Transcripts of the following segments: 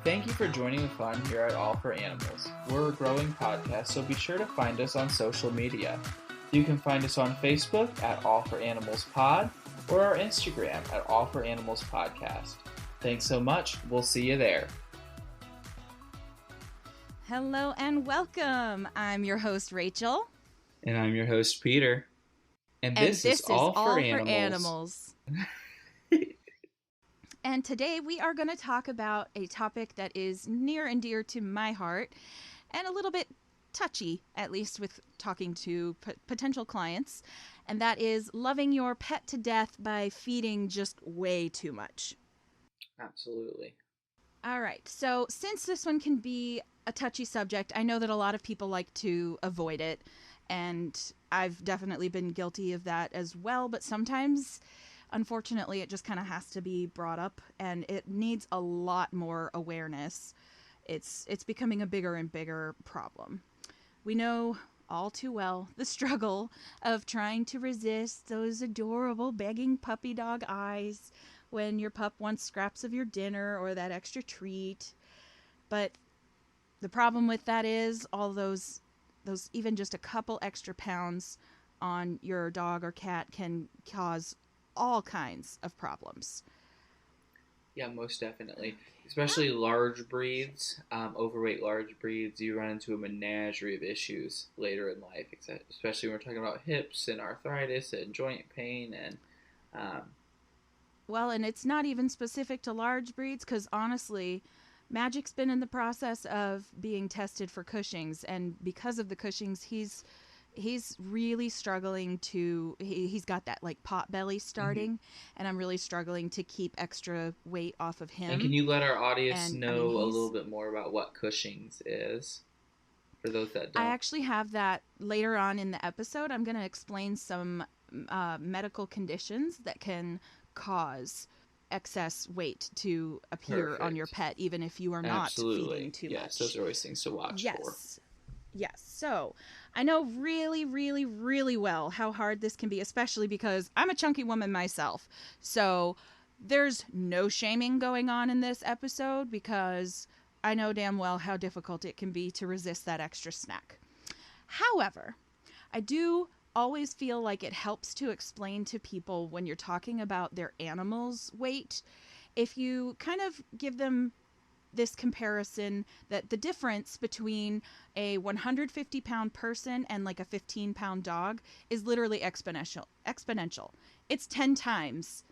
Thank you for joining the fun here at All for Animals. We're a growing podcast, so be sure to find us on social media. You can find us on Facebook at All for Animals Pod or our Instagram at All for Animals Podcast. Thanks so much. We'll see you there. Hello and welcome. I'm your host, Rachel. And I'm your host, Peter. And this is All for Animals. And today we are going to talk about a topic that is near and dear to my heart and a little bit touchy, at least with talking to potential clients, and that is loving your pet to death by feeding just way too much. Absolutely. All right, so since this one can be a touchy subject, I know that a lot of people like to avoid it, and I've definitely been guilty of that as well, but sometimes, unfortunately, it just kind of has to be brought up, and it needs a lot more awareness. It's becoming a bigger and bigger problem. We know all too well the struggle of trying to resist those adorable begging puppy dog eyes when your pup wants scraps of your dinner or that extra treat. But the problem with that is all those even just a couple extra pounds on your dog or cat can cause all kinds of problems. Yeah, most definitely. Especially large breeds, overweight large breeds, you run into a menagerie of issues later in life, especially when we're talking about hips and arthritis and joint pain. Well, and it's not even specific to large breeds because honestly, Magic's been in the process of being tested for Cushing's, and because of the Cushing's, he's really struggling to, he's got that like pot belly starting, and I'm really struggling to keep extra weight off of him. And can you let our audience know a little bit more about what Cushing's is, for those that don't? I actually have that later on in the episode. I'm going to explain some medical conditions that can cause excess weight to appear on your pet, even if you are not feeding too much. Yes, those are always things to watch for. Yes. So I know really, really, really well how hard this can be, especially because I'm a chunky woman myself. So there's no shaming going on in this episode because I know damn well how difficult it can be to resist that extra snack. However, I do always feel like it helps to explain to people when you're talking about their animal's weight, if you kind of give them this comparison that the difference between a 150-pound person and like a 15-pound dog is literally exponential. It's 10 times.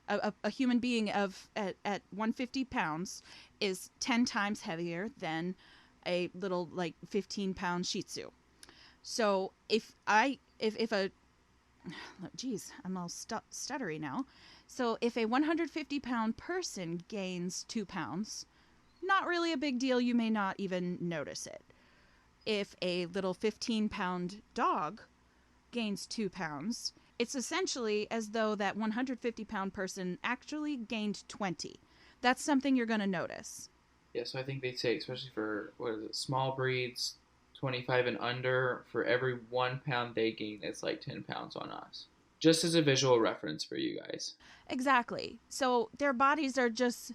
A human being at 150 pounds is 10 times heavier than a little like 15-pound Shih Tzu. So I'm all stuttery now. So if a 150-pound person gains 2 pounds, not really a big deal. You may not even notice it. If a little 15-pound dog gains 2 pounds, it's essentially as though that 150-pound person actually gained 20. That's something you're going to notice. Yeah, so I think they say, especially for, small breeds, 25 and under, for every 1 pound they gain, it's like 10 pounds on us. Just as a visual reference for you guys. Exactly. So their bodies are just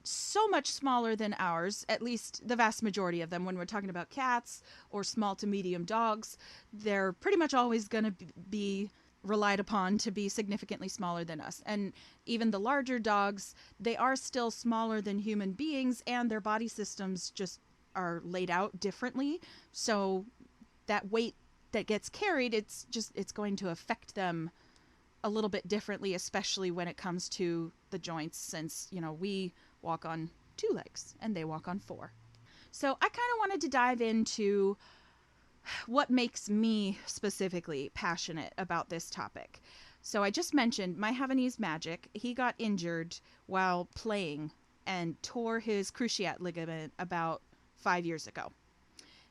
so much smaller than ours, at least the vast majority of them. When we're talking about cats or small to medium dogs, they're pretty much always going to be relied upon to be significantly smaller than us. And even the larger dogs, they are still smaller than human beings, and their body systems just are laid out differently. So that weight that gets carried, it's going to affect them a little bit differently, especially when it comes to the joints, since, we walk on 2 legs and they walk on 4. So I kind of wanted to dive into what makes me specifically passionate about this topic. So I just mentioned my Havanese Magic. He got injured while playing and tore his cruciate ligament about 5 years ago.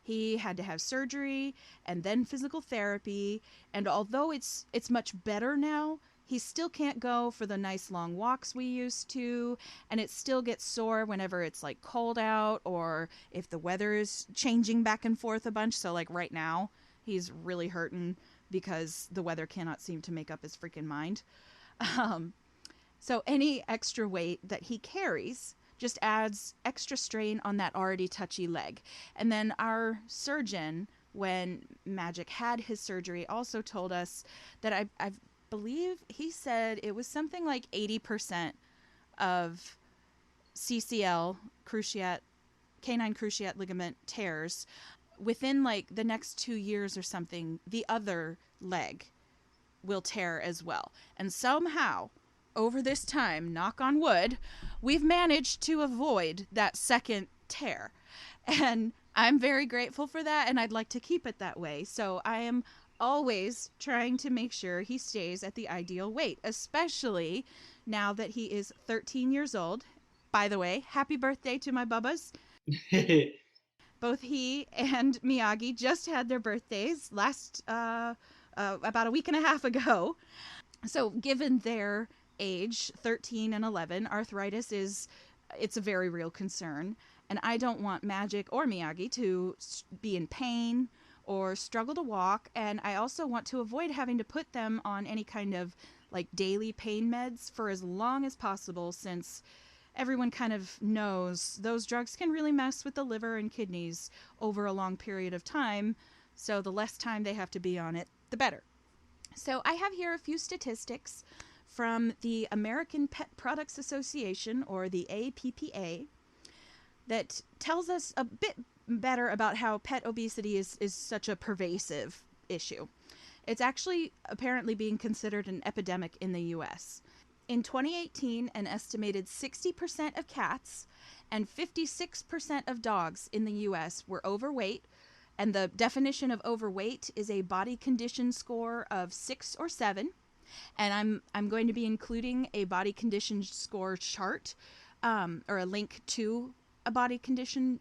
He had to have surgery and then physical therapy, and although it's much better now, he still can't go for the nice long walks we used to, and it still gets sore whenever it's like cold out or if the weather is changing back and forth a bunch. So like right now, he's really hurting because the weather cannot seem to make up his freaking mind. So any extra weight that he carries just adds extra strain on that already touchy leg. And then our surgeon, when Magic had his surgery, also told us that I believe he said it was something like 80% of CCL, cruciate, canine cruciate ligament tears within like the next 2 years or something, the other leg will tear as well. And somehow, over this time, knock on wood, we've managed to avoid that second tear. And I'm very grateful for that, and I'd like to keep it that way. So I am always trying to make sure he stays at the ideal weight, especially now that he is 13 years old. By the way, happy birthday to my bubbas. Both he and Miyagi just had their birthdays about a week and a half ago. So given their age, 13 and 11, arthritis it's a very real concern. And I don't want Magic or Miyagi to be in pain or struggle to walk. And I also want to avoid having to put them on any kind of like daily pain meds for as long as possible, since everyone kind of knows those drugs can really mess with the liver and kidneys over a long period of time. So the less time they have to be on it, the better. So I have here a few statistics from the American Pet Products Association, or the APPA, that tells us a bit better about how pet obesity is such a pervasive issue. It's actually apparently being considered an epidemic in the U.S. In 2018, an estimated 60% of cats and 56% of dogs in the U.S. were overweight, and the definition of overweight is a body condition score of 6 or 7. And I'm going to be including a body condition score chart, or a link to a body condition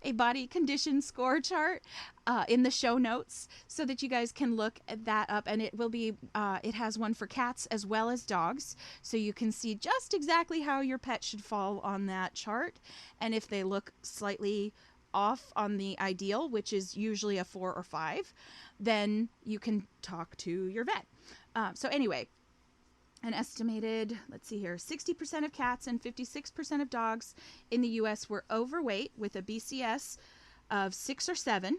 a body condition score chart in the show notes, so that you guys can look that up. And it will be it has one for cats as well as dogs, so you can see just exactly how your pet should fall on that chart. And if they look slightly off on the ideal, which is usually a 4 or 5, then you can talk to your vet. So anyway, an estimated, 60% of cats and 56% of dogs in the U.S. were overweight with a BCS of 6 or 7,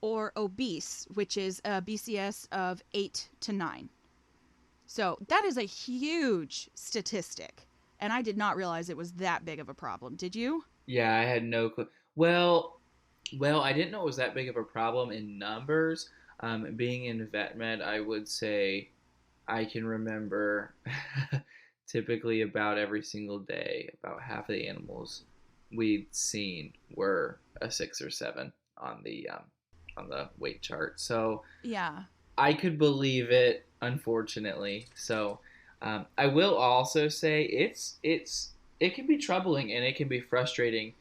or obese, which is a BCS of 8 to 9. So that is a huge statistic, and I did not realize it was that big of a problem. Did you? Yeah, I had no clue. Well, I didn't know it was that big of a problem in numbers. Being in vet med, I would say I can remember typically about every single day, about half of the animals we'd seen were a 6 or 7 on the weight chart. So Yeah. I could believe it, unfortunately. So I will also say it can be troubling and it can be frustrating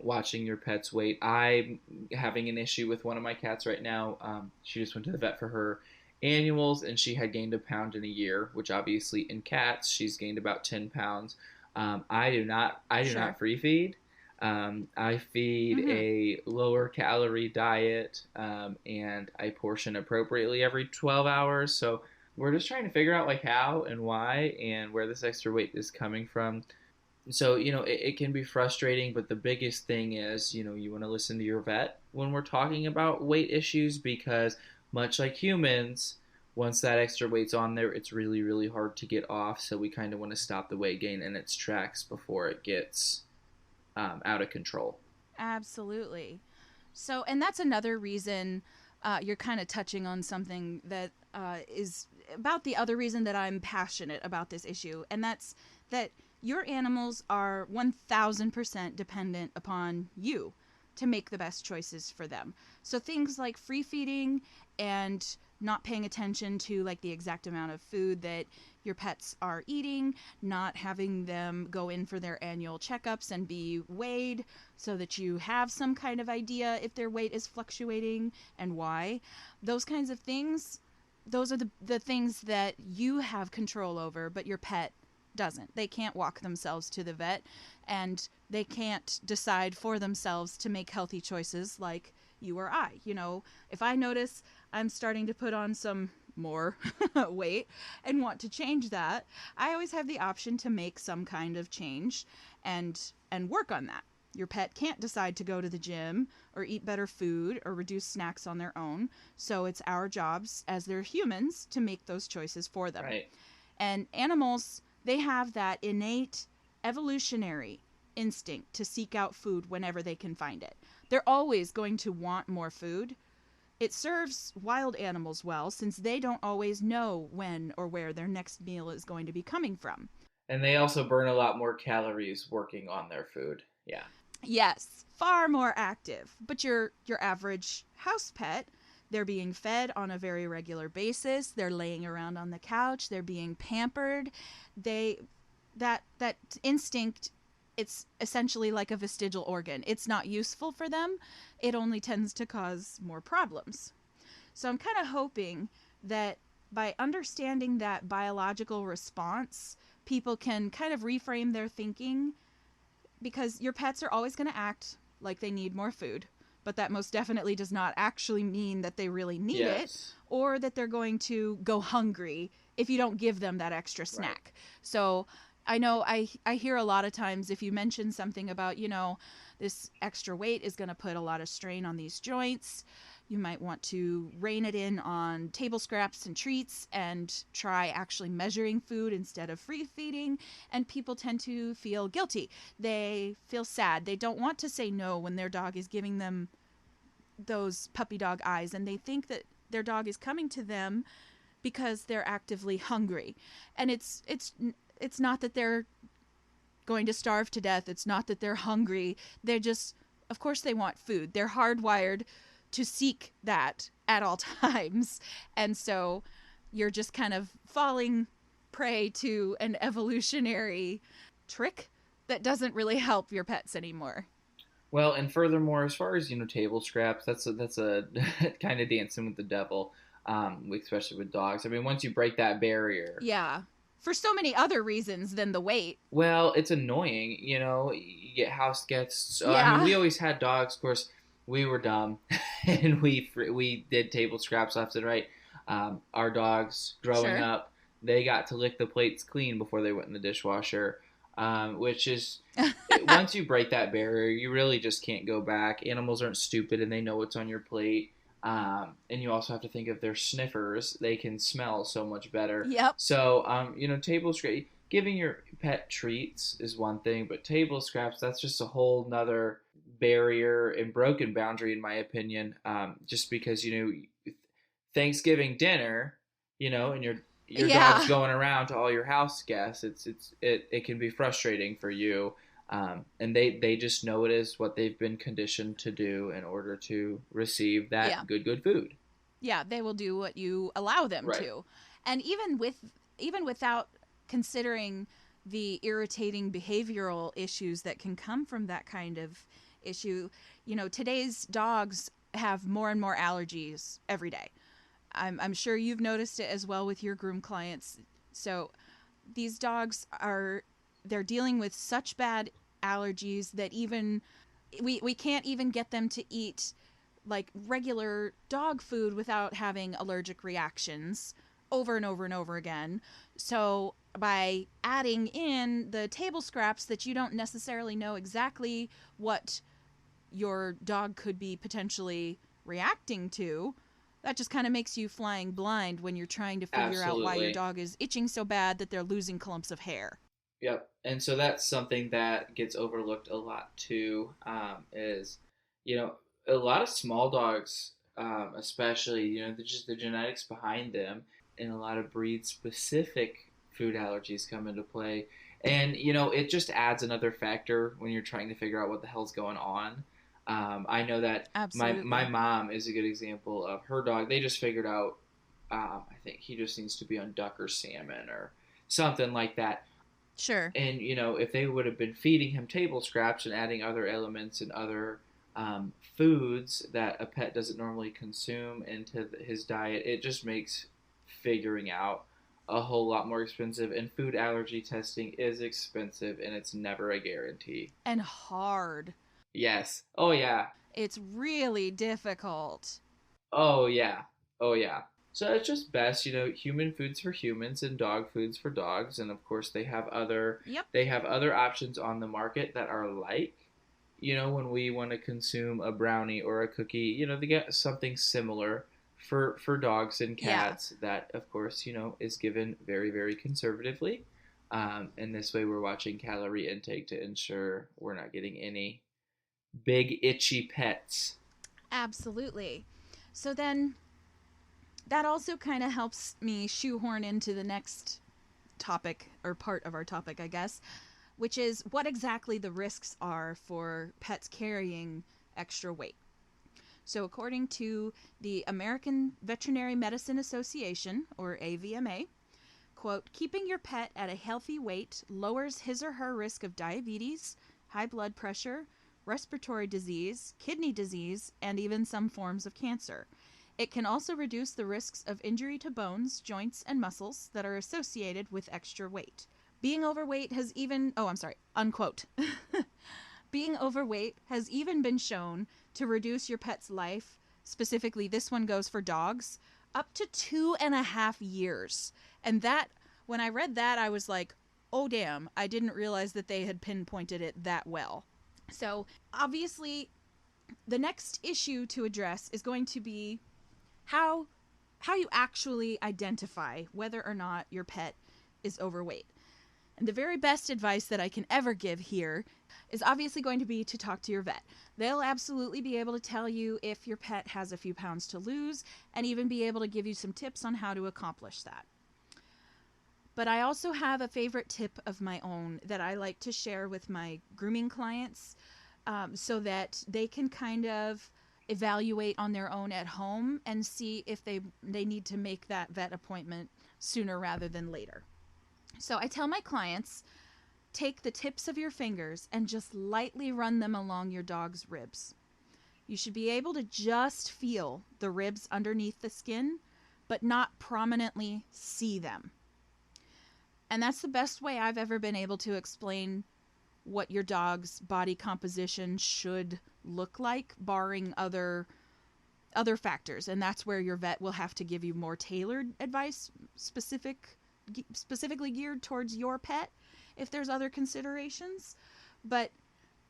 watching your pet's weight. I'm having an issue with one of my cats right now. She just went to the vet for her annuals and she had gained a pound in a year, which obviously in cats she's gained about 10 pounds. I do not free feed. I feed a lower calorie diet, and I portion appropriately every 12 hours. So we're just trying to figure out like how and why and where this extra weight is coming from. So, it can be frustrating, but the biggest thing is, you want to listen to your vet when we're talking about weight issues, because much like humans, once that extra weight's on there, it's really, really hard to get off. So we kind of want to stop the weight gain in its tracks before it gets out of control. Absolutely. So, and that's another reason you're kind of touching on something that is about the other reason that I'm passionate about this issue, and that's that your animals are 1000% dependent upon you to make the best choices for them. So things like free feeding and not paying attention to like the exact amount of food that your pets are eating, not having them go in for their annual checkups and be weighed so that you have some kind of idea if their weight is fluctuating and why. Those kinds of things, those are the things that you have control over, but your pet doesn't. They can't walk themselves to the vet, and they can't decide for themselves to make healthy choices like you or I. If I notice I'm starting to put on some more weight and want to change that, I always have the option to make some kind of change and work on that. Your pet can't decide to go to the gym or eat better food or reduce snacks on their own, so it's our jobs as their humans to make those choices for them. Right. And animals, they have that innate evolutionary instinct to seek out food whenever they can find it. They're always going to want more food. It serves wild animals well since they don't always know when or where their next meal is going to be coming from. And they also burn a lot more calories working on their food. Yeah. Yes, far more active. But your average house pet, they're being fed on a very regular basis. They're laying around on the couch. They're being pampered. That instinct, it's essentially like a vestigial organ. It's not useful for them. It only tends to cause more problems. So I'm kind of hoping that by understanding that biological response, people can kind of reframe their thinking, because your pets are always going to act like they need more food, but that most definitely does not actually mean that they really need it, or that they're going to go hungry if you don't give them that extra snack. Right. So I know I hear a lot of times if you mention something about, this extra weight is going to put a lot of strain on these joints, you might want to rein it in on table scraps and treats and try actually measuring food instead of free feeding. And people tend to feel guilty. They feel sad. They don't want to say no when their dog is giving them those puppy dog eyes, and they think that their dog is coming to them because they're actively hungry. And it's not that they're going to starve to death. It's not that they're hungry. They're just, of course they want food. They're hardwired to seek that at all times. And so you're just kind of falling prey to an evolutionary trick that doesn't really help your pets anymore. Well, and furthermore, as far as, table scraps, that's a kind of dancing with the devil, especially with dogs. I mean, once you break that barrier. Yeah. For so many other reasons than the weight. Well, it's annoying, you get house guests. Yeah. I mean, we always had dogs, of course. We were dumb, and we did table scraps left and right. Our dogs, growing up, they got to lick the plates clean before they went in the dishwasher, which is, once you break that barrier, you really just can't go back. Animals aren't stupid, and they know what's on your plate. And you also have to think of their sniffers. They can smell so much better. Yep. So, table scraps, giving your pet treats is one thing, but table scraps, that's just a whole nother barrier and broken boundary, in my opinion. Just because, Thanksgiving dinner, and your dog's going around to all your house guests, it can be frustrating for you. And they just know it is what they've been conditioned to do in order to receive that good food. Yeah, they will do what you allow them to. And even without considering the irritating behavioral issues that can come from that kind of issue, today's dogs have more and more allergies every day. I'm sure you've noticed it as well with your groom clients. So these dogs they're dealing with such bad allergies that even we can't even get them to eat like regular dog food without having allergic reactions over and over and over again. So by adding in the table scraps that you don't necessarily know exactly what your dog could be potentially reacting to, that just kind of makes you flying blind when you're trying to figure out why your dog is itching so bad that they're losing clumps of hair. Yep. And so that's something that gets overlooked a lot too, is, a lot of small dogs, especially, just the genetics behind them, and a lot of breed-specific food allergies come into play. And, it just adds another factor when you're trying to figure out what the hell's going on. I know that my mom is a good example of her dog. They just figured out, I think he just needs to be on duck or salmon or something like that. Sure. And, if they would have been feeding him table scraps and adding other elements and other foods that a pet doesn't normally consume into his diet, it just makes figuring out a whole lot more expensive. And food allergy testing is expensive, and it's never a guarantee. And hard. Yes. Oh, yeah. It's really difficult. Oh, yeah. Oh, yeah. So it's just best, human foods for humans and dog foods for dogs, and of course Yep. they have other options on the market that are like, when we want to consume a brownie or a cookie, they get something similar for dogs and Yeah. cats that of course, is given very, very conservatively. And this way we're watching calorie intake to ensure we're not getting any big itchy pets. Absolutely. So then that also kind of helps me shoehorn into the next topic or part of our topic, I guess, which is what exactly the risks are for pets carrying extra weight. So, according to the American Veterinary Medicine Association, or AVMA, quote, keeping your pet at a healthy weight lowers his or her risk of diabetes, high blood pressure, respiratory disease, kidney disease, and even some forms of cancer. It can also reduce the risks of injury to bones, joints, and muscles that are associated with extra weight. Being overweight has even, oh, I'm sorry, unquote. Being overweight has even been shown to reduce your pet's life, specifically, this one goes for dogs, up to 2.5 years. And that, when I read that, I was like, oh, damn, I didn't realize that they had pinpointed it that well. So, obviously, the next issue to address is going to be how you actually identify whether or not your pet is overweight. And the very best advice that I can ever give here is obviously going to be to talk to your vet. They'll absolutely be able to tell you if your pet has a few pounds to lose and even be able to give you some tips on how to accomplish that. But I also have a favorite tip of my own that I like to share with my grooming clients, so that they can kind of evaluate on their own at home and see if they need to make that vet appointment sooner rather than later. So I tell my clients, take the tips of your fingers and just lightly run them along your dog's ribs. You should be able to just feel the ribs underneath the skin, but not prominently see them. And that's the best way I've ever been able to explain what your dog's body composition should look like, barring other factors. And that's where your vet will have to give you more tailored advice, specifically geared towards your pet if there's other considerations. But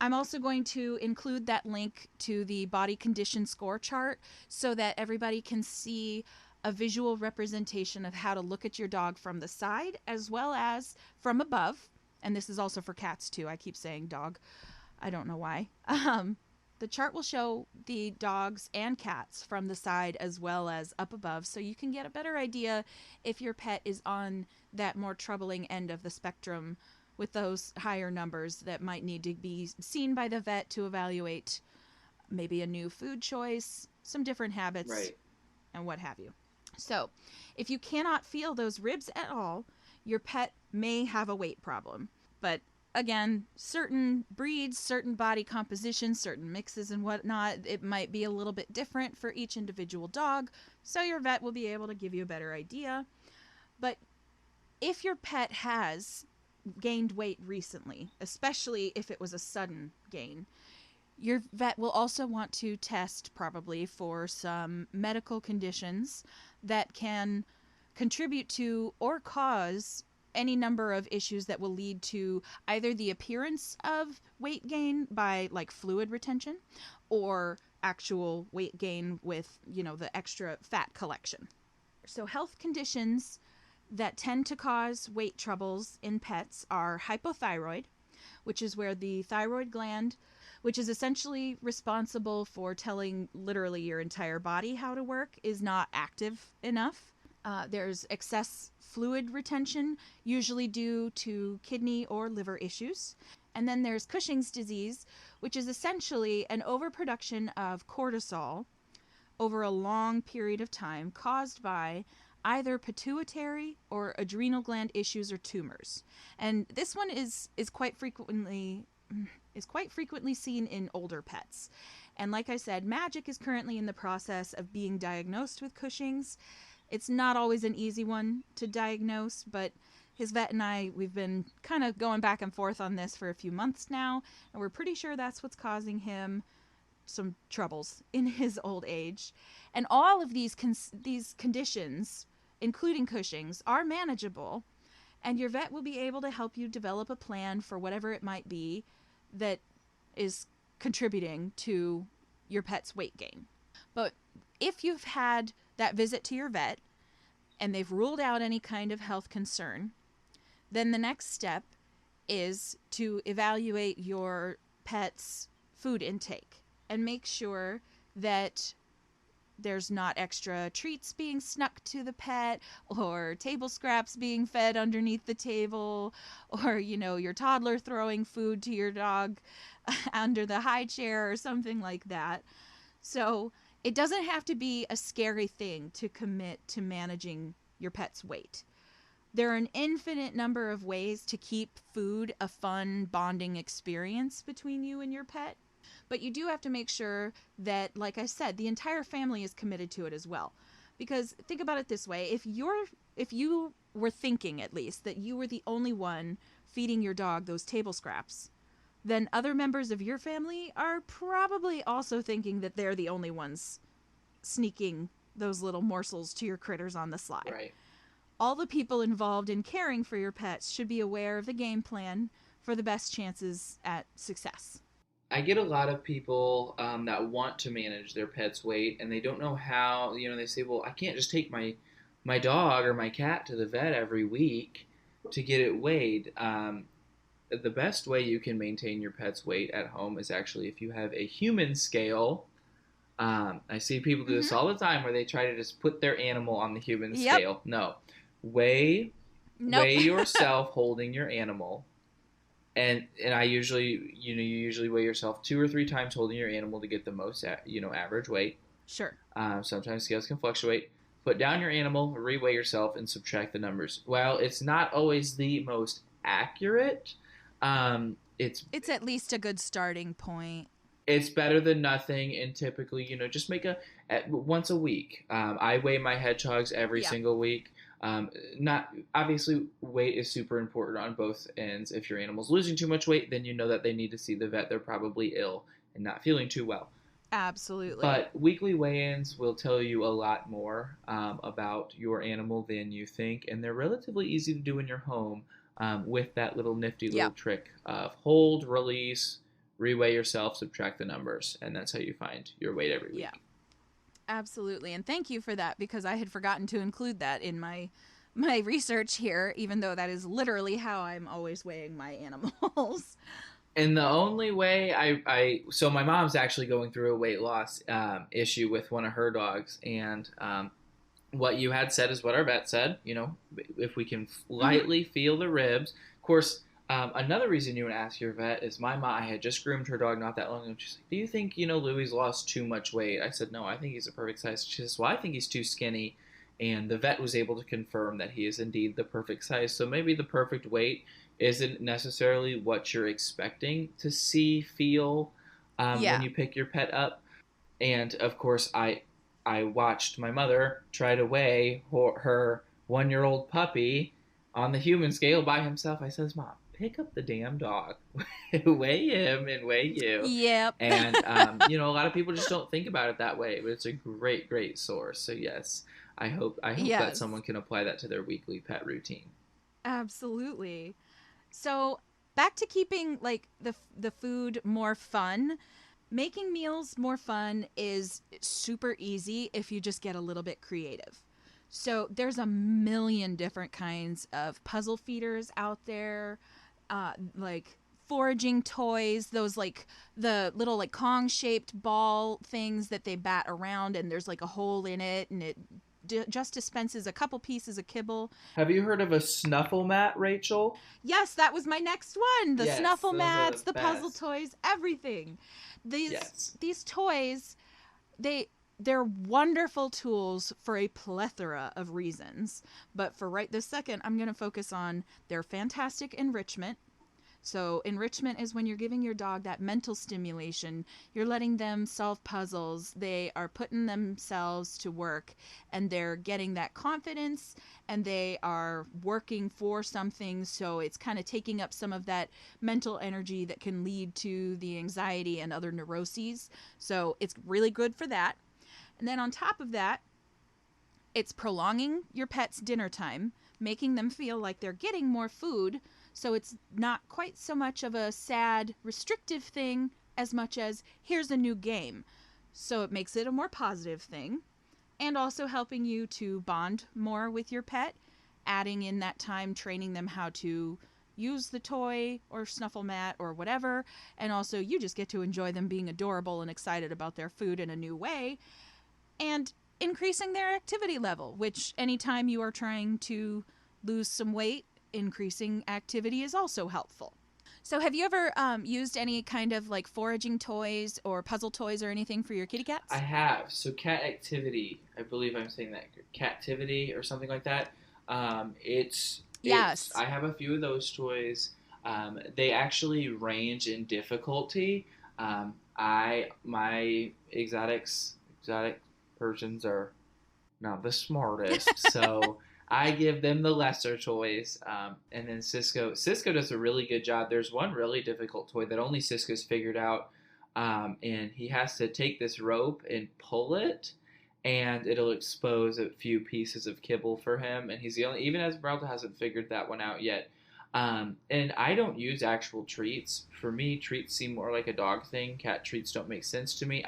I'm also going to include that link to the body condition score chart so that everybody can see a visual representation of how to look at your dog from the side as well as from above. And this is also for cats too. I keep saying dog. I don't know why. The chart will show the dogs and cats from the side as well as up above, so you can get a better idea if your pet is on that more troubling end of the spectrum with those higher numbers that might need to be seen by the vet to evaluate maybe a new food choice, some different habits, Right. and what have you. So, if you cannot feel those ribs at all, your pet may have a weight problem. But again, certain breeds, certain body compositions, certain mixes and whatnot, it might be a little bit different for each individual dog. So your vet will be able to give you a better idea. But if your pet has gained weight recently, especially if it was a sudden gain, your vet will also want to test probably for some medical conditions that can contribute to or cause any number of issues that will lead to either the appearance of weight gain by like fluid retention or actual weight gain with, the extra fat collection. So health conditions that tend to cause weight troubles in pets are hypothyroid, which is where the thyroid gland, which is essentially responsible for telling literally your entire body how to work, is not active enough. There's excess fluid retention, usually due to kidney or liver issues. And then there's Cushing's disease, which is essentially an overproduction of cortisol over a long period of time caused by either pituitary or adrenal gland issues or tumors. And this one is quite frequently seen in older pets. And like I said, Magic is currently in the process of being diagnosed with Cushing's. It's not always an easy one to diagnose, but his vet and we've been kind of going back and forth on this for a few months now, and we're pretty sure that's what's causing him some troubles in his old age. And all of these conditions, including Cushing's, are manageable. And your vet will be able to help you develop a plan for whatever it might be that is contributing to your pet's weight gain. But if you've had that visit to your vet and they've ruled out any kind of health concern, then the next step is to evaluate your pet's food intake and make sure that there's not extra treats being snuck to the pet or table scraps being fed underneath the table or, your toddler throwing food to your dog under the high chair or something like that. So it doesn't have to be a scary thing to commit to managing your pet's weight. There are an infinite number of ways to keep food a fun bonding experience between you and your pet. But you do have to make sure that, like I said, the entire family is committed to it as well. Because think about it this way. If you were thinking, at least, that you were the only one feeding your dog those table scraps, then other members of your family are probably also thinking that they're the only ones sneaking those little morsels to your critters on the sly. Right. All the people involved in caring for your pets should be aware of the game plan for the best chances at success. I get a lot of people that want to manage their pet's weight, and they don't know how. They say, well, I can't just take my dog or my cat to the vet every week to get it weighed. The best way you can maintain your pet's weight at home is actually if you have a human scale. I see people do this all the time where they try to just put their animal on the human scale. No. Weigh yourself holding your animal. And I usually, you usually weigh yourself 2 or 3 times holding your animal to get the most, average weight. Sure. Sometimes scales can fluctuate. Put down your animal, reweigh yourself, and subtract the numbers. While it's not always the most accurate, it's at least a good starting point. It's better than nothing, and typically, just make once a week. I weigh my hedgehogs every single week. Not obviously, weight is super important on both ends. If your animal's losing too much weight, then you know that they need to see the vet. They're probably ill and not feeling too well. Absolutely. But weekly weigh-ins will tell you a lot more about your animal than you think, and they're relatively easy to do in your home with that little nifty little trick of hold, release, reweigh yourself, subtract the numbers, and that's how you find your weight every week. Yeah. Absolutely. And thank you for that, because I had forgotten to include that in my research here, even though that is literally how I'm always weighing my animals. And the only way so my mom's actually going through a weight loss issue with one of her dogs. And what you had said is what our vet said, if we can lightly feel the ribs. Of course, another reason you would ask your vet is my mom, I had just groomed her dog not that long ago. She's like, do you think, Louie's lost too much weight? I said, no, I think he's a perfect size. She says, well, I think he's too skinny. And the vet was able to confirm that he is indeed the perfect size. So maybe the perfect weight isn't necessarily what you're expecting to see, feel when you pick your pet up. And of course, I watched my mother try to weigh her 1-year-old puppy on the human scale by himself. I says, Mom, pick up the damn dog, weigh him and weigh you. Yep. And, a lot of people just don't think about it that way, but it's a great, great source. So yes, I hope that someone can apply that to their weekly pet routine. Absolutely. So back to keeping the food more fun. Making meals more fun is super easy if you just get a little bit creative. So there's a million different kinds of puzzle feeders out there, like foraging toys, those the little Kong-shaped ball things that they bat around, and there's a hole in it, and it just dispenses a couple pieces of kibble. Have you heard of a snuffle mat, Rachel? Yes, that was my next one. The snuffle mats, the best. puzzle toys, everything. These toys, they're wonderful tools for a plethora of reasons. But for right this second, I'm going to focus on their fantastic enrichment, So enrichment is when you're giving your dog that mental stimulation. You're letting them solve puzzles. They are putting themselves to work, and they're getting that confidence, and they are working for something. So it's kind of taking up some of that mental energy that can lead to the anxiety and other neuroses. So it's really good for that. And then on top of that, it's prolonging your pet's dinner time, making them feel like they're getting more food. So it's not quite so much of a sad, restrictive thing as much as here's a new game. So it makes it a more positive thing. And also helping you to bond more with your pet, adding in that time, training them how to use the toy or snuffle mat or whatever. And also you just get to enjoy them being adorable and excited about their food in a new way. And increasing their activity level, which anytime you are trying to lose some weight, increasing activity is also helpful. So have you ever used any kind of like foraging toys or puzzle toys or anything for your kitty cats? I have. So cat activity, I believe I'm saying that, captivity or something like that. Yes. I have a few of those toys. They actually range in difficulty. My exotic Persians are not the smartest, so I give them the lesser toys. And then Cisco does a really good job. There's one really difficult toy that only Cisco's figured out, and he has to take this rope and pull it, and it'll expose a few pieces of kibble for him. And he's the only, even Esmeralda hasn't figured that one out yet. And I don't use actual treats. For me, treats seem more like a dog thing. Cat treats don't make sense to me.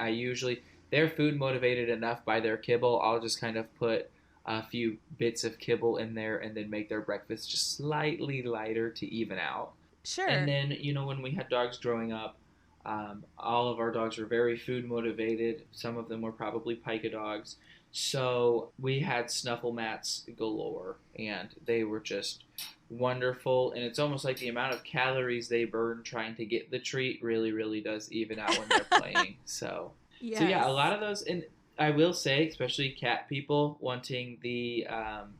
They're food motivated enough by their kibble. I'll just kind of put a few bits of kibble in there and then make their breakfast just slightly lighter to even out. Sure. And then, when we had dogs growing up, all of our dogs were very food motivated. Some of them were probably pica dogs. So we had snuffle mats galore, and they were just wonderful. And it's almost like the amount of calories they burn trying to get the treat really, really does even out when they're playing. So yeah, a lot of those, and I will say, especially cat people wanting the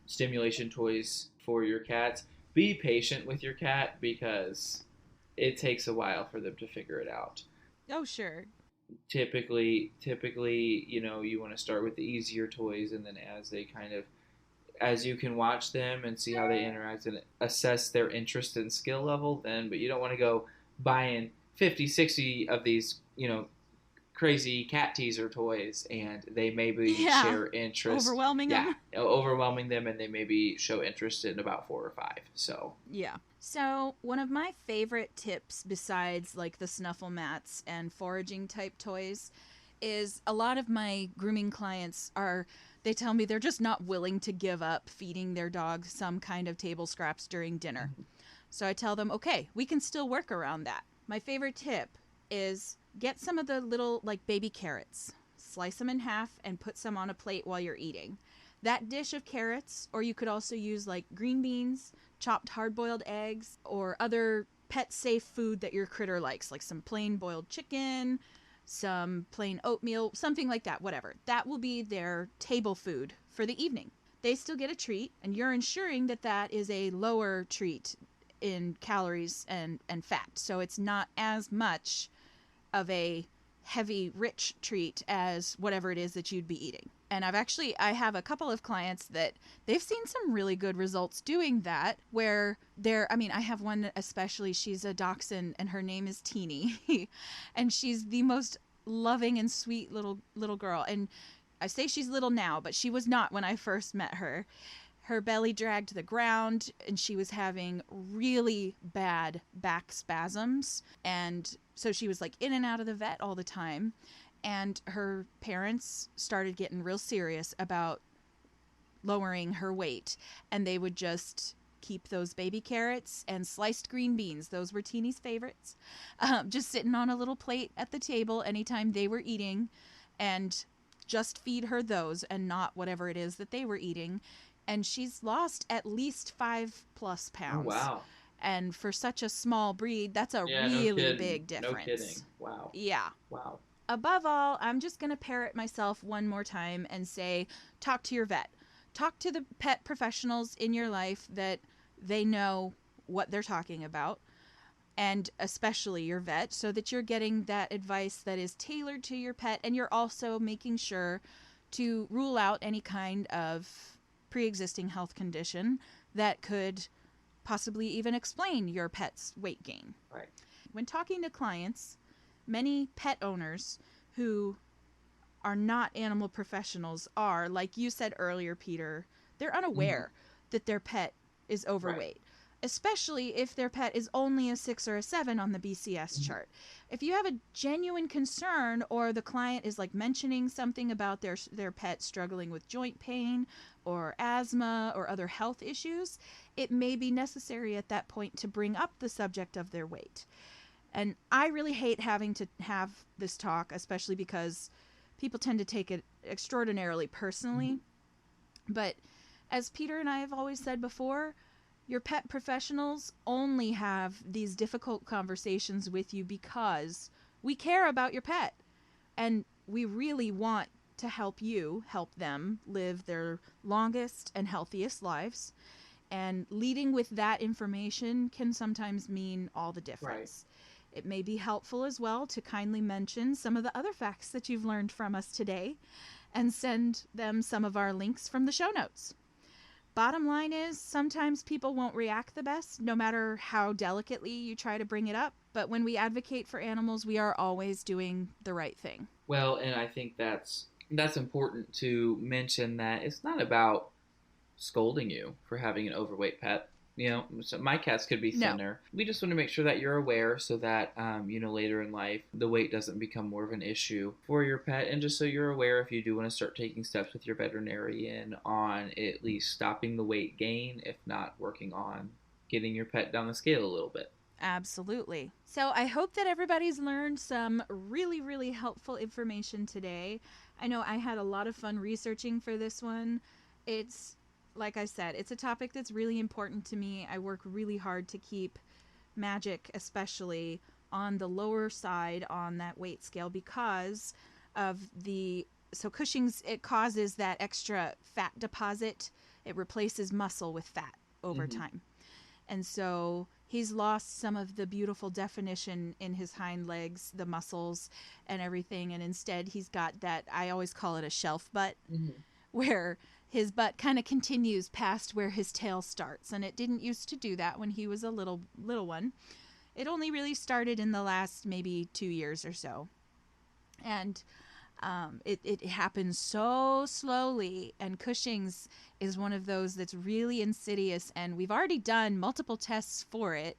stimulation toys for your cats, be patient with your cat because it takes a while for them to figure it out. Oh, sure. Typically, you want to start with the easier toys, and then as you can watch them and see how they interact and assess their interest and skill level, but you don't want to go buying 50, 60 of these, crazy cat teaser toys, and they maybe share interest. Overwhelming them. Yeah, overwhelming them, and they maybe show interest in about 4 or 5. So yeah. So one of my favorite tips, besides like the snuffle mats and foraging type toys, is a lot of my grooming clients they tell me they're just not willing to give up feeding their dog some kind of table scraps during dinner. Mm-hmm. So I tell them, okay, we can still work around that. My favorite tip is get some of the little like baby carrots, slice them in half and put some on a plate while you're eating. That dish of carrots, or you could also use like green beans, chopped hard-boiled eggs, or other pet-safe food that your critter likes, like some plain boiled chicken, some plain oatmeal, something like that, whatever. That will be their table food for the evening. They still get a treat, and you're ensuring that that is a lower treat in calories and fat. So it's not as much of a heavy, rich treat as whatever it is that you'd be eating. And I have a couple of clients that they've seen some really good results doing that, where I have one especially, she's a dachshund and her name is Teeny. And she's the most loving and sweet little girl. And I say she's little now, but she was not when I first met her. Her belly dragged to the ground and she was having really bad back spasms. And so she was like in and out of the vet all the time. And her parents started getting real serious about lowering her weight. And they would just keep those baby carrots and sliced green beans. Those were Teeny's favorites. Just sitting on a little plate at the table anytime they were eating, and just feed her those and not whatever it is that they were eating. And she's lost at least 5+ pounds. Oh, wow. And for such a small breed, that's a really big difference. No kidding. Wow. Yeah. Wow. Above all, I'm just going to parrot myself one more time and say, talk to your vet. Talk to the pet professionals in your life that they know what they're talking about. and especially your vet, so that you're getting that advice that is tailored to your pet, and you're also making sure to rule out any kind of pre-existing health condition that could possibly even explain your pet's weight gain. Right. When talking to clients, many pet owners who are not animal professionals are, like you said earlier, Peter, they're unaware that their pet is overweight. Right. Especially if their pet is only a 6 or a 7 on the BCS chart. If you have a genuine concern, or the client is like mentioning something about their pet struggling with joint pain or asthma or other health issues, it may be necessary at that point to bring up the subject of their weight. And I really hate having to have this talk, especially because people tend to take it extraordinarily personally. But as Peter and I have always said before, your pet professionals only have these difficult conversations with you because we care about your pet, and we really want to help them live their longest and healthiest lives. And leading with that information can sometimes mean all the difference. Right. It may be helpful as well to kindly mention some of the other facts that you've learned from us today and send them some of our links from the show notes. Bottom line is, sometimes people won't react the best, no matter how delicately you try to bring it up. But when we advocate for animals, we are always doing the right thing. Well, and I think that's important to mention, that it's not about scolding you for having an overweight pet. You know, so my cats could be thinner. No. We just want to make sure that you're aware, so that, later in life, the weight doesn't become more of an issue for your pet. And just so you're aware, if you do want to start taking steps with your veterinarian on at least stopping the weight gain, if not working on getting your pet down the scale a little bit. Absolutely. So I hope that everybody's learned some really, really helpful information today. I know I had a lot of fun researching for this one. Like I said, it's a topic that's really important to me. I work really hard to keep Magic, especially, on the lower side on that weight scale because of Cushing's, it causes that extra fat deposit. It replaces muscle with fat over time. And so he's lost some of the beautiful definition in his hind legs, the muscles and everything. And instead he's got that, I always call it a shelf butt, where his butt kind of continues past where his tail starts. And it didn't used to do that when he was a little one. It only really started in the last maybe 2 years or so. And it happens so slowly. And Cushing's is one of those that's really insidious. And we've already done multiple tests for it.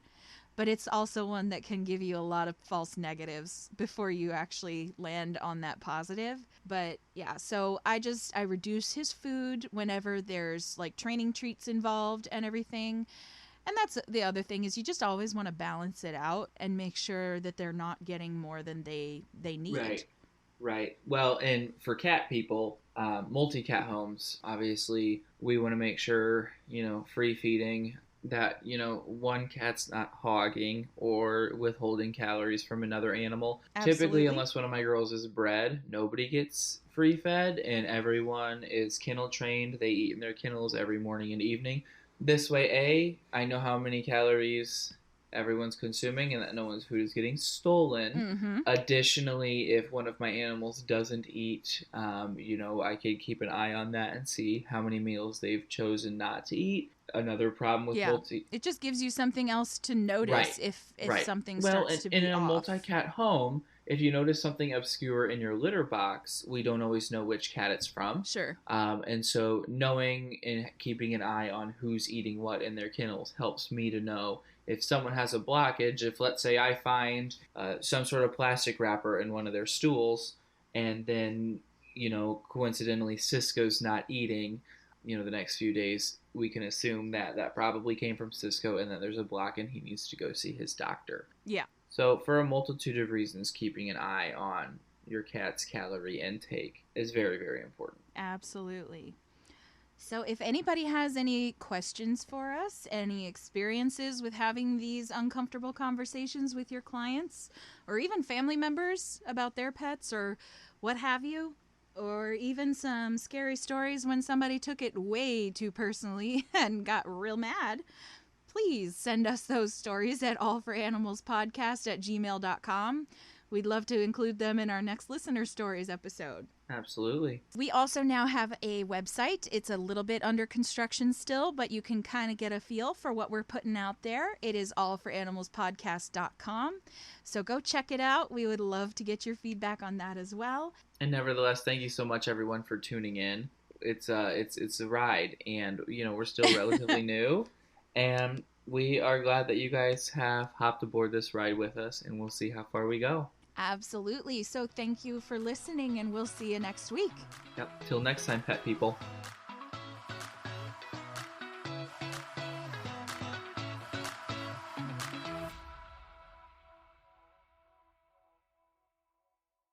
But it's also one that can give you a lot of false negatives before you actually land on that positive. But yeah, so I reduce his food whenever there's like training treats involved and everything. And that's the other thing, is you just always want to balance it out and make sure that they're not getting more than they need. Right. Well, and for cat people, multi-cat homes, obviously we want to make sure, free feeding, that, one cat's not hogging or withholding calories from another animal. Absolutely. Typically, unless one of my girls is bred, nobody gets free fed, and everyone is kennel trained. They eat in their kennels every morning and evening. This way, I know how many calories everyone's consuming and that no one's food is getting stolen. Additionally, if one of my animals doesn't eat, I could keep an eye on that and see how many meals they've chosen not to eat. Another problem with it just gives you something else to notice if something starts to be off. In a multi-cat home, if you notice something obscure in your litter box, we don't always know which cat it's from. Sure. And so knowing and keeping an eye on who's eating what in their kennels helps me to know if someone has a blockage. If, let's say, I find some sort of plastic wrapper in one of their stools, and then, coincidentally Cisco's not eating, the next few days, we can assume that probably came from Cisco and that there's a block and he needs to go see his doctor. Yeah. So for a multitude of reasons, keeping an eye on your cat's calorie intake is very, very important. Absolutely. So if anybody has any questions for us, any experiences with having these uncomfortable conversations with your clients, or even family members about their pets or what have you, or even some scary stories when somebody took it way too personally and got real mad, please send us those stories at allforanimalspodcast@gmail.com. We'd love to include them in our next Listener Stories episode. Absolutely. We also now have a website. It's a little bit under construction still, but you can kind of get a feel for what we're putting out there. It is allforanimalspodcast.com. So go check it out. We would love to get your feedback on that as well. And nevertheless, thank you so much, everyone, for tuning in. It's a ride, and we're still relatively new, and we are glad that you guys have hopped aboard this ride with us, and we'll see how far we go. Absolutely. So thank you for listening, and we'll see you next week. Yep. Till next time, pet people.